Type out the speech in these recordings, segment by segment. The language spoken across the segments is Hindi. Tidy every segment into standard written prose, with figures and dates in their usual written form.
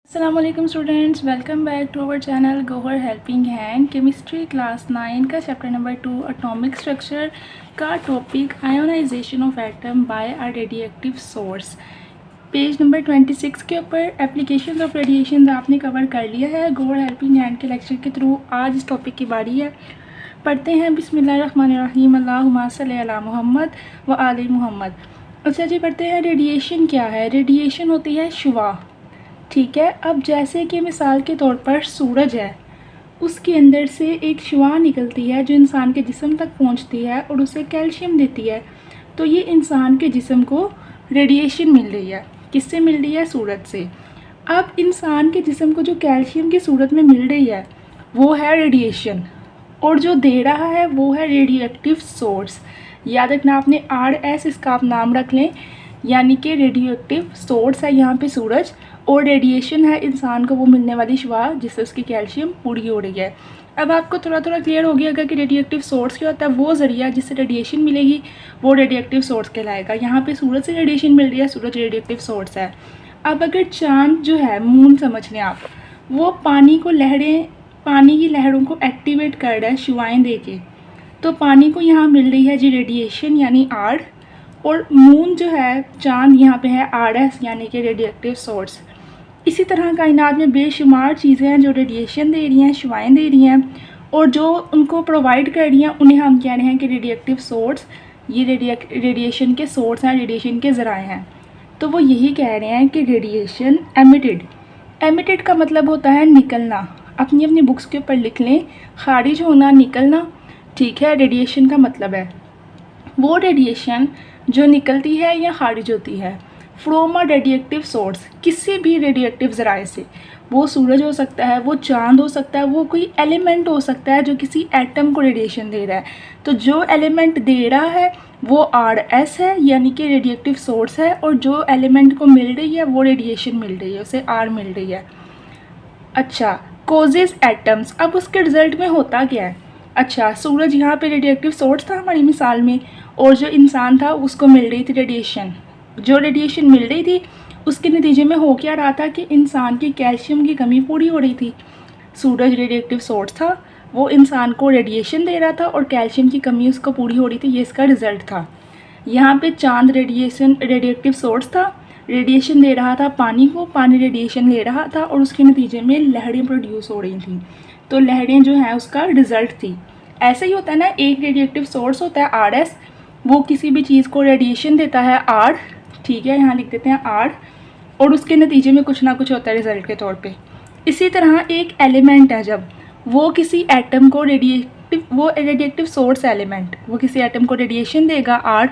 अस्सलामुअलैकुम students, welcome back to our channel Gohar helping hand. Chemistry class 9 का चैप्टर नंबर 2 एटॉमिक स्ट्रक्चर का topic ionization of atom by a radiative source. Page number 26 के ऊपर एप्लीकेशन ऑफ रेडिएशन आपने कवर कर लिया है गोहर हेल्पिंग हैंड के लेक्चर के थ्रू। आज इस टॉपिक की बारी है। पढ़ते हैं बिस्मिल्लाहिर्रहमानिर्रहीम, अल्लाहुम्मा सल्ली अला मुहम्मद व आले मुहम्मद। अच्छा जी, पढ़ते हैं रेडिएशन क्या है। रेडिएशन होती है शुआ, ठीक है। अब जैसे कि मिसाल के तौर पर सूरज है, उसके अंदर से एक शुआ निकलती है जो इंसान के जिस्म तक पहुंचती है और उसे कैल्शियम देती है। तो ये इंसान के जिस्म को रेडिएशन मिल रही है। किससे मिल रही है? सूरज से। अब इंसान के जिस्म को जो कैल्शियम की सूरत में मिल रही है वो है रेडिएशन, और जो दे रहा है वो है रेडियोएक्टिव सोर्स। याद रखना आपने RS, इसका आप नाम रख लें, यानी कि रेडियोएक्टिव सोर्स है यहाँ पे सूरज, और रेडिएशन है इंसान को वो मिलने वाली शुआ जिससे उसकी कैल्शियम पूरी हो रही है। अब आपको थोड़ा थोड़ा क्लियर हो गया कि रेडियोएक्टिव सोर्स क्या होता है। वो ज़रिया जिससे रेडिएशन मिलेगी वो रेडियोएक्टिव सोर्स कहलाएगा। यहाँ पे सूरज से रेडिएशन मिल रही है, सूरज रेडियोएक्टिव सोर्स है। अब अगर चांद जो है, मून समझ लें आप, वो पानी की लहरों को एक्टिवेट कर रहा है शुआएँ दे के, तो पानी को यहाँ मिल रही है जी रेडिएशन यानी R, और मून जो है, चांद, यहाँ पे है RS यानी कि रेडियोएक्टिव सोर्स। इसी तरह कायनात में बेशुमार चीज़ें हैं जो रेडिएशन दे रही हैं, शुआएँ दे रही हैं, और जो उनको प्रोवाइड कर रही हैं उन्हें हम कह रहे हैं कि रेडियोएक्टिव सोर्स। ये रेडिएशन के सोर्स हैं, रेडिएशन के ज़राए हैं। तो वो यही कह रहे हैं कि रेडिएशन एमिटेड का मतलब होता है निकलना। अपनी अपनी बुक्स के ऊपर लिख लें, खारिज होना, निकलना, ठीक है। रेडिएशन का मतलब है वो रेडिएशन जो निकलती है या खारिज होती है फ्रॉम अ रेडिएक्टिव सोर्स, किसी भी रेडिएक्टिव ज़राए से। वो सूरज हो सकता है, वो चांद हो सकता है, वो कोई एलिमेंट हो सकता है जो किसी एटम को रेडिएशन दे रहा है। तो जो एलिमेंट दे रहा है वो RS है यानी कि रेडिएक्टिव सोर्स है, और जो एलिमेंट को मिल रही है वो रेडिएशन मिल रही है, उसे R मिल रही है। अच्छा, कोजेज एटम्स, अब उसके रिजल्ट में होता क्या है। अच्छा, सूरज यहाँ पे रेडिएक्टिव सोर्स था हमारी मिसाल में, और जो इंसान था उसको मिल रही थी रेडिएशन। जो रेडिएशन मिल रही थी उसके नतीजे में हो क्या रहा था कि इंसान की कैल्शियम की कमी पूरी हो रही थी। सूरज रेडिएक्टिव सोर्स था, वो इंसान को रेडिएशन दे रहा था और कैल्शियम की कमी उसको पूरी हो रही थी, ये इसका रिजल्ट था। यहाँ पे चांद रेडिएक्टिव सोर्स था, रेडिएशन दे रहा था पानी को, पानी रेडिएशन ले रहा था, और उसके नतीजे में लहरें प्रोड्यूस हो रही थी। तो लहरें जो हैं उसका रिजल्ट थी। ऐसे ही होता है ना, एक रेडिएक्टिव सोर्स होता है RS, वो किसी भी चीज़ को रेडिएशन देता है R, ठीक है, यहाँ लिख देते हैं R, और उसके नतीजे में कुछ ना कुछ होता है रिजल्ट के तौर पे। इसी तरह एक एलिमेंट है, जब वो किसी एटम को रेडिएक्टिव सोर्स एलिमेंट वो किसी एटम को रेडिएशन देगा R,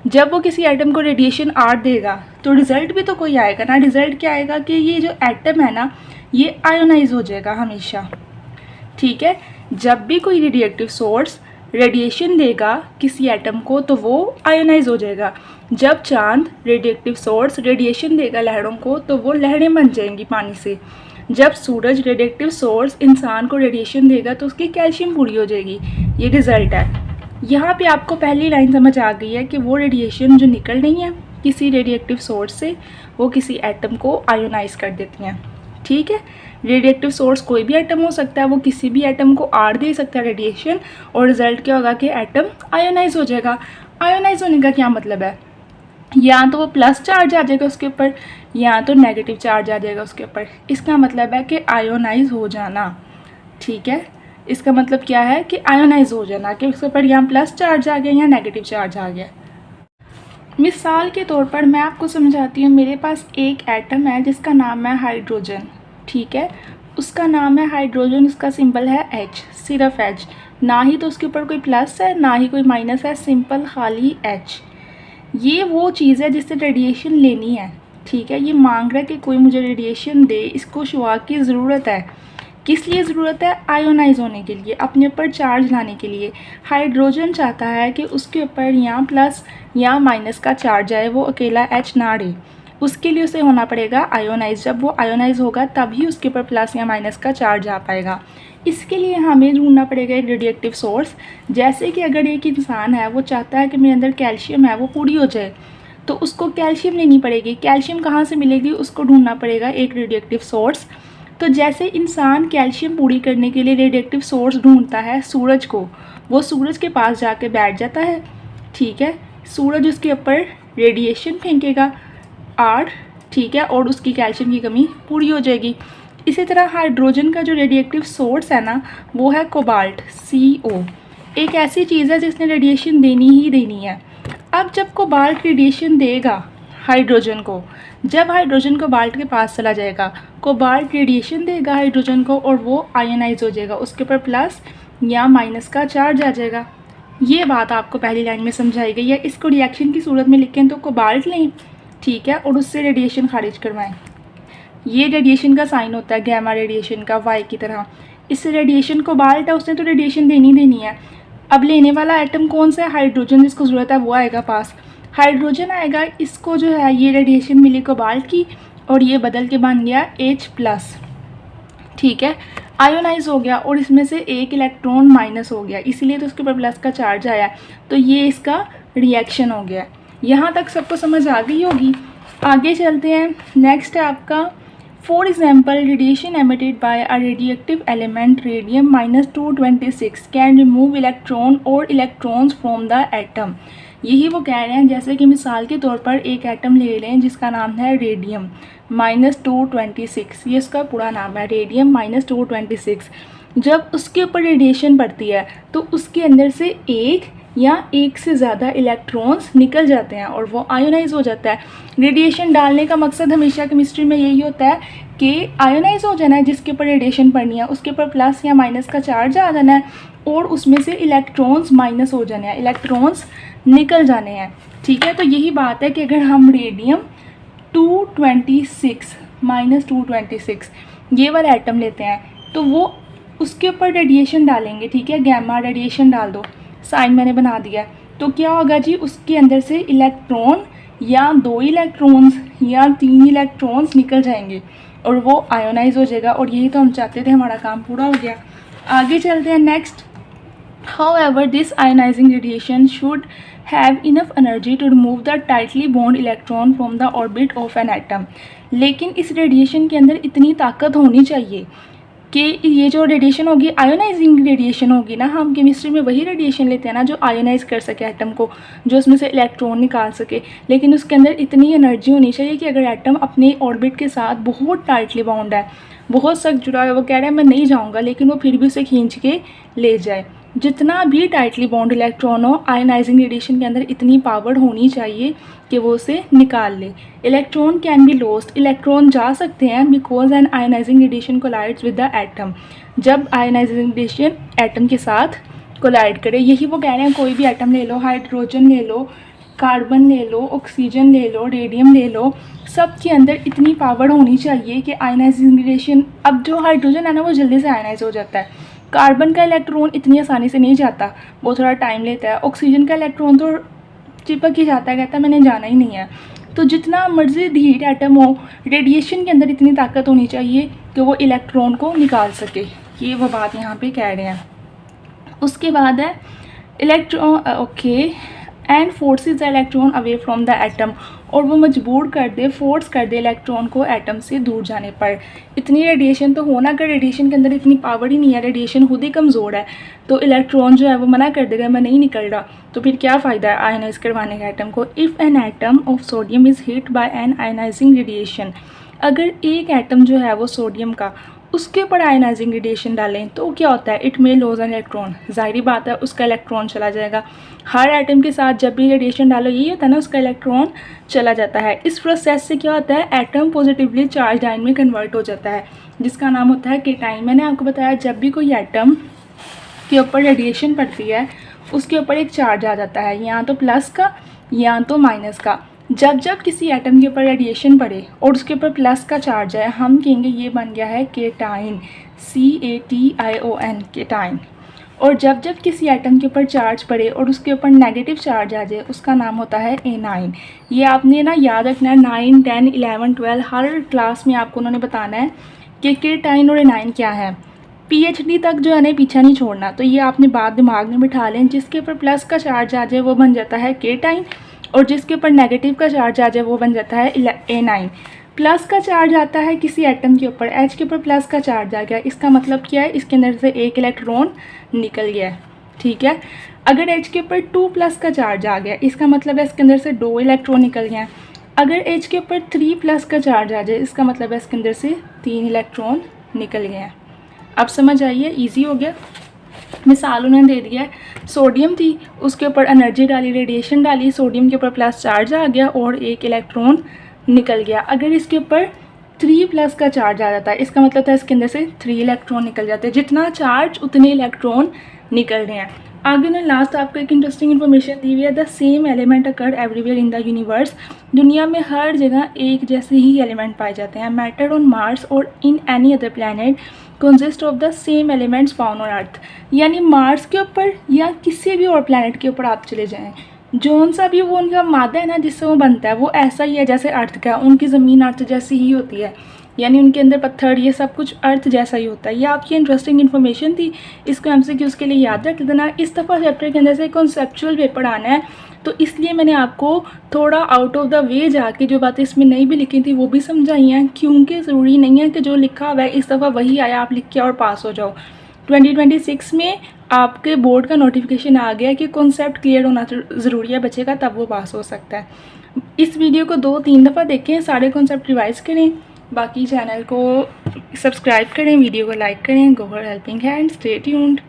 जब वो किसी एटम को रेडिएशन R देगा तो रिज़ल्ट भी तो कोई आएगा ना। रिज़ल्ट क्या आएगा कि ये जो एटम है ना ये आयोनाइज हो जाएगा हमेशा, ठीक है। जब भी कोई रेडिएक्टिव सोर्स रेडिएशन देगा किसी एटम को तो वो आयोनाइज हो जाएगा। जब चांद रेडिएक्टिव सोर्स रेडिएशन देगा लहरों को तो वो लहरें बन जाएंगी पानी से। जब सूरज रेडिएक्टिव सोर्स इंसान को रेडिएशन देगा तो उसकी कैल्शियम पूरी हो जाएगी। ये रिज़ल्ट है। यहाँ पे आपको पहली लाइन समझ आ गई है कि वो रेडिएशन जो निकल रही है किसी रेडिएक्टिव सोर्स से वो किसी एटम को आयोनाइज कर देती हैं, ठीक है। रेडिएक्टिव सोर्स कोई भी एटम हो सकता है, वो किसी भी एटम को R दे सकता है रेडिएशन, और रिजल्ट क्या होगा कि एटम आयोनाइज हो जाएगा। आयोनाइज होने का क्या मतलब है, या तो वो प्लस चार्ज आ जाएगा उसके ऊपर, या तो नेगेटिव चार्ज आ जाएगा उसके ऊपर। इसका मतलब है कि आयोनाइज हो जाना, ठीक है। इसका मतलब क्या है कि आयोनाइज हो जाना, कि उसके ऊपर यहाँ प्लस चार्ज आ गया या नेगेटिव चार्ज आ गया। मिसाल के तौर पर मैं आपको समझाती हूँ। मेरे पास एक एटम है जिसका नाम है हाइड्रोजन, ठीक है। उसका नाम है हाइड्रोजन, उसका सिंबल है H, सिर्फ H, ना ही तो उसके ऊपर कोई प्लस है ना ही कोई माइनस है, सिंपल खाली H। ये वो चीज़ है जिससे रेडिएशन लेनी है, ठीक है। ये मांग रहा है कि कोई मुझे रेडिएशन दे, इसको शुआ की ज़रूरत है। किस लिए ज़रूरत है? आयोनाइज होने के लिए, अपने ऊपर चार्ज लाने के लिए। हाइड्रोजन चाहता है कि उसके ऊपर यहाँ प्लस या माइनस का चार्ज आए, वो अकेला H ना रहे। उसके लिए उसे होना पड़ेगा आयोनाइज। जब वो आयोनाइज होगा तभी उसके ऊपर प्लस या माइनस का चार्ज आ पाएगा। इसके लिए हमें ढूंढना पड़ेगा एक रेडिएक्टिव सोर्स। जैसे कि अगर एक इंसान है वो चाहता है कि मेरे अंदर कैल्शियम है वो पूरी हो जाए, तो उसको कैल्शियम लेनी पड़ेगी। कैल्शियम कहाँ से मिलेगी, उसको ढूंढना पड़ेगा एक रेडियोएक्टिव सोर्स। तो जैसे इंसान कैल्शियम पूरी करने के लिए रेडियोएक्टिव सोर्स ढूंढता है सूरज को, वो सूरज के पास जाके बैठ जाता है, ठीक है। सूरज उसके ऊपर रेडिएशन फेंकेगा 8, ठीक है, और उसकी कैल्शियम की कमी पूरी हो जाएगी। इसी तरह हाइड्रोजन का जो रेडियोएक्टिव सोर्स है ना, वो है कोबाल्ट CO। एक ऐसी चीज़ है जिसने रेडिएशन देनी ही देनी है। अब जब कोबाल्ट रेडिएशन देगा हाइड्रोजन को, जब हाइड्रोजन कोबाल्ट के पास चला जाएगा, कोबाल्ट रेडिएशन देगा हाइड्रोजन को और वो आयनाइज हो जाएगा, उसके ऊपर प्लस या माइनस का चार्ज आ जाएगा। ये बात आपको पहली लाइन में समझाई गई है। इसको रिएक्शन की सूरत में लिखें तो कोबाल्ट लें, ठीक है, और उससे रेडिएशन खारिज करवाएं। ये रेडिएशन का साइन होता है गैमा रेडिएशन का, वाई की तरह। इससे रेडिएशन कोबाल्ट है, उसने तो रेडिएशन देनी देनी है। अब लेने वाला एटम कौन सा है, हाइड्रोजन, जिसको ज़रूरत है वो आएगा पास, हाइड्रोजन आएगा। इसको जो है ये रेडिएशन मिली कोबाल्ट की और ये बदल के बन गया H+, ठीक है, आयोनाइज हो गया और इसमें से एक इलेक्ट्रॉन माइनस हो गया, इसीलिए तो उसके ऊपर प्लस का चार्ज आया। तो ये इसका रिएक्शन हो गया। यहाँ तक सबको समझ आ गई होगी। आगे चलते हैं। नेक्स्ट है आपका for example radiation emitted by a radioactive element radium -226 can remove electron और इलेक्ट्रॉन्स फ्रॉम द एटम। यही वो कह रहे हैं, जैसे कि मिसाल के तौर पर एक एटम ले लें जिसका नाम है रेडियम -226, ये इसका पूरा नाम है रेडियम -226। जब उसके ऊपर रेडिएशन पड़ती है तो उसके अंदर से एक या एक से ज़्यादा इलेक्ट्रॉन्स निकल जाते हैं और वो आयोनाइज हो जाता है। रेडिएशन डालने का मकसद हमेशा केमिस्ट्री में यही होता है कि आयोनाइज हो जाना है, जिसके ऊपर रेडिएशन पड़नी है उसके ऊपर प्लस या माइनस का चार्ज आ जाना है और उसमें से इलेक्ट्रॉन्स माइनस हो जाने हैं, इलेक्ट्रॉन्स निकल जाने हैं, ठीक है। तो यही बात है कि अगर हम रेडियम 226 -226 ये वाला एटम लेते हैं तो वो उसके ऊपर रेडिएशन डालेंगे, ठीक है, गैमा रेडिएशन डाल दो, साइन मैंने बना दिया। तो क्या होगा जी, उसके अंदर से इलेक्ट्रॉन या 2 इलेक्ट्रॉन्स या 3 इलेक्ट्रॉन्स निकल जाएंगे और वो आयोनाइज हो जाएगा, और यही तो हम चाहते थे, हमारा काम पूरा हो गया। आगे चलते हैं। Next, however this ionizing radiation should have enough energy to remove the tightly bound electron from the orbit of an atom। लेकिन इस रेडिएशन के अंदर इतनी ताकत होनी चाहिए कि ये जो रेडिएशन होगी आयोनाइजिंग रेडिएशन होगी ना, हम केमिस्ट्री में वही रेडिएशन लेते हैं ना जो आयोनाइज कर सके एटम को, जो उसमें से इलेक्ट्रॉन निकाल सके, लेकिन उसके अंदर इतनी एनर्जी होनी चाहिए कि अगर एटम अपने ऑर्बिट के साथ बहुत टाइटली बाउंड है, बहुत सख्त जुड़ा है, वो कह रहा है मैं नहीं जाऊँगा, लेकिन वो फिर भी उसे खींच के ले जाए। जितना भी टाइटली बाउंड इलेक्ट्रॉन हो, आयनाइजिंग रेडिएशन के अंदर इतनी पावर होनी चाहिए कि वो उसे निकाल ले। Electron can be lost, electron जा सकते हैं because an ionizing radiation collides with the atom, जब आयनाइजिंग रेडिएशन एटम के साथ कोलाइड करे। यही वो कह रहे हैं, कोई भी एटम ले लो, हाइड्रोजन ले लो, कार्बन ले लो, ऑक्सीजन ले लो, रेडियम ले लो, सब के अंदर इतनी पावर होनी चाहिए कि आयनाइजिंग रेडिएशन, अब जो हाइड्रोजन है ना वो जल्दी से आयनाइज हो जाता है, कार्बन का इलेक्ट्रॉन इतनी आसानी से नहीं जाता, वो थोड़ा टाइम लेता है। ऑक्सीजन का इलेक्ट्रॉन तो चिपक ही जाता है, कहता है मैंने जाना ही नहीं है। तो जितना मर्जी ढीठ एटम हो, रेडिएशन के अंदर इतनी ताकत होनी चाहिए कि वो इलेक्ट्रॉन को निकाल सके। ये वो बात यहाँ पे कह रहे हैं। उसके बाद है electron, okay, and forces the electron away from the atom, और वो मजबूर कर दे, फोर्स कर दे इलेक्ट्रॉन को एटम से दूर जाने पर। इतनी रेडिएशन तो होना, अगर रेडिएशन के अंदर इतनी पावर ही नहीं है, रेडिएशन खुद ही कमज़ोर है, तो इलेक्ट्रॉन जो है वो मना कर देगा, मैं नहीं निकल रहा, तो फिर क्या फ़ायदा है आयनाइज करवाने का एटम को। If an atom of sodium is hit by an ionizing radiation, अगर एक एटम जो है वो सोडियम का, उसके ऊपर आयनाइजिंग रेडिएशन डालें तो क्या होता है, it may loss an electron, जाहिर बात है उसका इलेक्ट्रॉन चला जाएगा। हर एटम के साथ जब भी रेडिएशन डालो यही होता है ना, उसका इलेक्ट्रॉन चला जाता है। इस प्रोसेस से क्या होता है, एटम पॉजिटिवली चार्ज आयन में कन्वर्ट हो जाता है, जिसका नाम होता है केटाइन। मैंने आपको बताया जब भी कोई एटम के ऊपर रेडिएशन पड़ती है उसके ऊपर एक चार्ज आ जाता है, या तो प्लस का या तो माइनस का। जब जब किसी एटम के ऊपर रेडिएशन पड़े और उसके ऊपर प्लस का चार्ज है, हम कहेंगे ये बन गया है केटाइन, CATION, केटाइन। और जब जब किसी एटम के ऊपर चार्ज पड़े और उसके ऊपर नेगेटिव चार्ज आ जाए, उसका नाम होता है एनाइन। ये आपने ना याद रखना है, 9, 10, 11, 12 हर क्लास में आपको उन्होंने बताना है कि केटाइन और एनाइन क्या है। PhD तक जो है ना पीछा नहीं छोड़ना, तो ये आपने बात दिमाग में बिठा लें। जिसके ऊपर प्लस का चार्ज आ जाए वो बन जाता है केटाइन, और जिसके ऊपर नेगेटिव का चार्ज आ जाए वो बन जाता है A9। प्लस का चार्ज आता है किसी एटम के ऊपर, H के ऊपर प्लस का चार्ज आ गया, इसका मतलब क्या है, इसके अंदर से एक इलेक्ट्रॉन निकल गया है, ठीक है। अगर H के ऊपर 2 प्लस का चार्ज आ गया, इसका मतलब है इसके अंदर से 2 इलेक्ट्रॉन निकल गए हैं। अगर H के ऊपर 3 प्लस का चार्ज आ जाए, इसका मतलब है इसके अंदर से 3 इलेक्ट्रॉन निकल गए हैं। अब समझ आइए, ईजी हो गया। मिसाल उन्होंने दे दिया है, सोडियम थी, उसके ऊपर एनर्जी डाली, रेडिएशन डाली, सोडियम के ऊपर प्लस चार्ज आ गया और एक इलेक्ट्रॉन निकल गया। अगर इसके ऊपर 3 प्लस का चार्ज आ जाता है, इसका मतलब था इसके अंदर से 3 इलेक्ट्रॉन निकल जाते हैं। जितना चार्ज उतने इलेक्ट्रॉन निकल रहे हैं। आगे ने लास्ट आपको एक इंटरेस्टिंग इन्फॉर्मेशन दी हुई है, the same element occur everywhere in the universe. दुनिया में हर जगह एक जैसे ही एलिमेंट पाए जाते हैं। मैटर ऑन मार्स और in any other planet consist of the same elements found on earth. यानी मार्स के ऊपर या किसी भी और प्लैनेट के ऊपर आप चले जाएँ, जौन सा भी वो उनका मादा है ना जिससे वो बनता है, वो ऐसा ही है जैसे अर्थ का। उनकी ज़मीन अर्थ जैसी ही होती है, यानी उनके अंदर पत्थर ये सब कुछ अर्थ जैसा ही होता है। ये आपकी इंटरेस्टिंग इन्फॉर्मेशन थी, इसको MCQ के लिए याद रख देना। इस दफ़ा चैप्टर के अंदर से कॉन्सेप्चुअल पेपर आना है, तो इसलिए मैंने आपको थोड़ा आउट ऑफ द वे जाके जो बातें इसमें नहीं भी लिखी थी वो भी समझाई हैं, क्योंकि ज़रूरी नहीं है कि जो लिखा हुआ है इस दफ़ा वही आया आप लिख के और पास हो जाओ। 2026 में आपके बोर्ड का नोटिफिकेशन आ गया कि कॉन्सेप्ट क्लियर होना ज़रूरी है बच्चे का, तब वो पास हो सकता है। इस वीडियो को 2-3 दफ़ा देखें, सारे कॉन्सेप्ट रिवाइज करें, बाकी चैनल को सब्सक्राइब करें, वीडियो को लाइक करें। Gauhar helping hand, stay tuned.